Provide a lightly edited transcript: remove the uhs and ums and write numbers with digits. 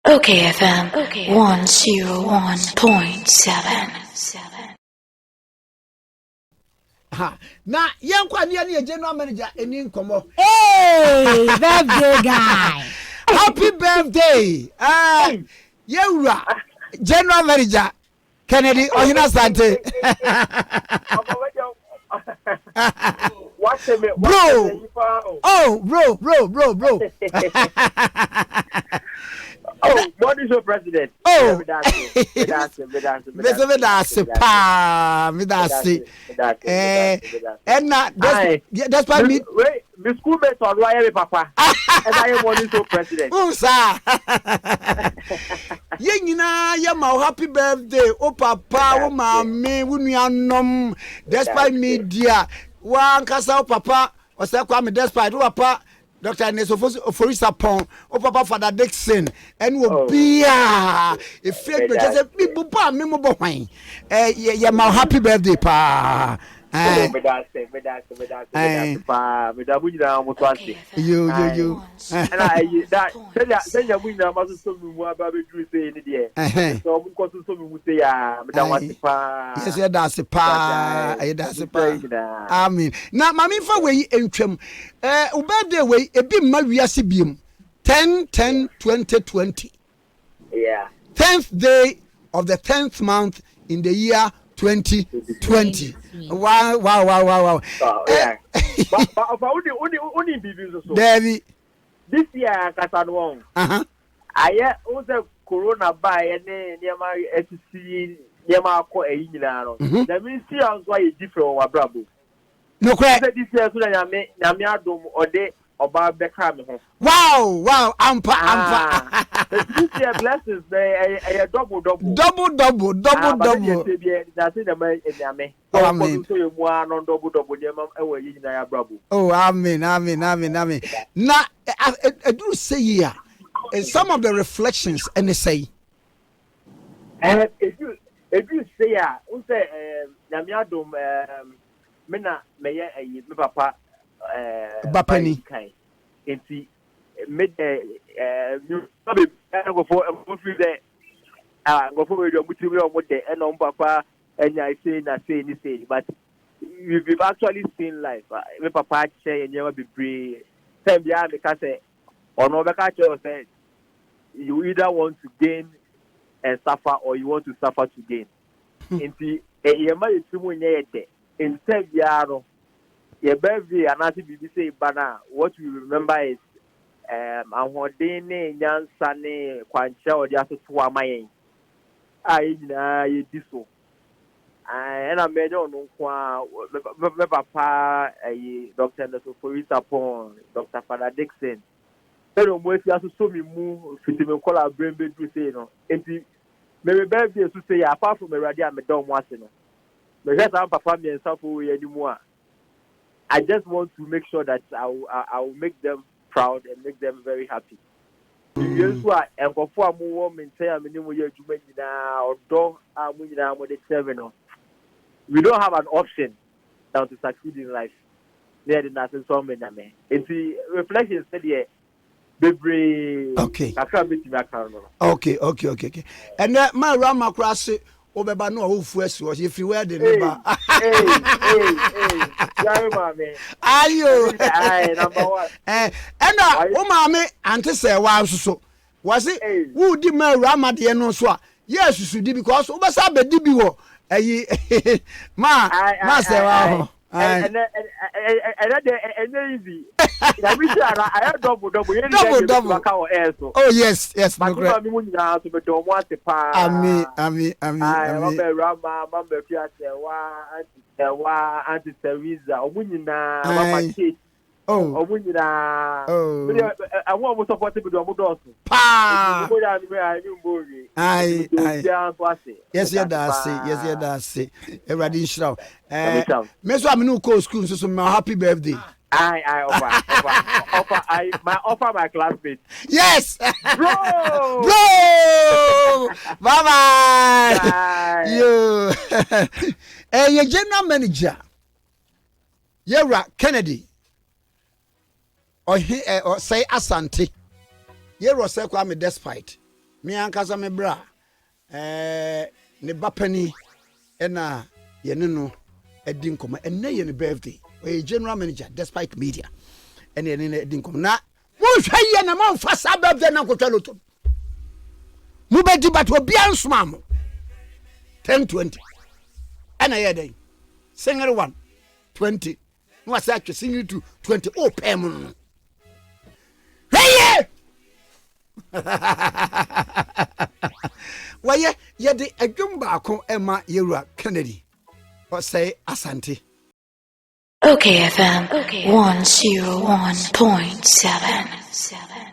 OKFM 101.7. Na yankwa ne general manager eni nkomo. Hey, birthday guy. Happy birthday. Yewura general manager Kennedy Osei Asante. Bro. Oh, bro. Oh, what is your president? Oh, Medasi. That's why me. Wait, my schoolmates are lawyer, papa. And I am one is your president. Oh, sir. Yengina, yama, happy birthday. Oh, papa, oh, mommy, unuanom. Despite media, one casa, papa, or Sakwame, despite, oh, papa. Dr. Nesoforisa Pong, oh Papa Father Dixon, and will be a fake just a people, memorable wine. My happy birthday, pa. You. And I that send your winner must so more about you say in the year. So we got to so we say, Madam Wasipa. Yes, that's a pa. That's a pa. Amen. Now, Mammy, for way in Trim, birthday way, a bit Maria Sibium 10/10/2020. Yeah. 10th day of the 10th month in the year 2020. Wow. Oh, yeah. But only babies so. David. This year, Casanwong. I also corona by and near my SC near my core a year. That means see how why different or bravo. No crack. This year, so I may Namiadum or day or Bob Beckham. Wow, ampa. This year, blessings, a double. Double. That's in the man in Yame. Oh, amen. Now, I do say here, some of the reflections, and they say, if you say, Namiadum, Mena, Mayor, a papa, Bapeni, into midday, you go for a movie there. Go for your material with the end on papa, and I say, but we've actually seen life. My papa say, and never be brave. Same behind because or no, because say you either want to gain and suffer, or you want to suffer to gain. Into a year, my in Seviano, your birthday, and as you say, Bana, what we remember is Ahodene, Yan Sane, Quancha, or just to Amain. I did so. And I made on my papa, Dr. Nesoforisa Pong, Dr. Father Dixon. Pero mo fi aso mi mu fiti me call brain be do say no enti me birthday so say apart from ready am don mo ase no me get am papa me nsafo we animu a I just want to make sure that I will make them proud and make them very happy. Yes, what and for more maintain am ni mo ye adwuma nyina odo amu nyina mo de serve no. We don't have an option now to succeed in life. There the nothing so many me. Enti reflection said here okay. And my Rama cross Obeba no who was if you were the neighbor. Ayo. Number one. And Omame Ante say wow so. Was it who did my Rama the no so? Yes, you should because Obasa be dibiwo. Ma say wow. And easy. I have double. Oh yes. But I want to support it with your doors. Yes, everybody shout. Meso am no call school so my happy birthday. I offer my classmates. Yes, bro. Bye. You, your general manager, Yewura Kennedy, or Osei Asante, Yewura say Kwame despite. me ankasa me bra ne bapani ena ye ne no edi nkoma enne ye ne birthday we general manager despite media ene ye ne edi nkoma na mo hwa ye na mo fa sa birthday na ko twaloto mo bedi bat obi ansoma mo 10-20 ena ye dey single 1 20 no asa atwe single 2 20 o pay mo no hey waye ye de adwum baako ema yewura Kennedy Osei Asante OKFM 101.7.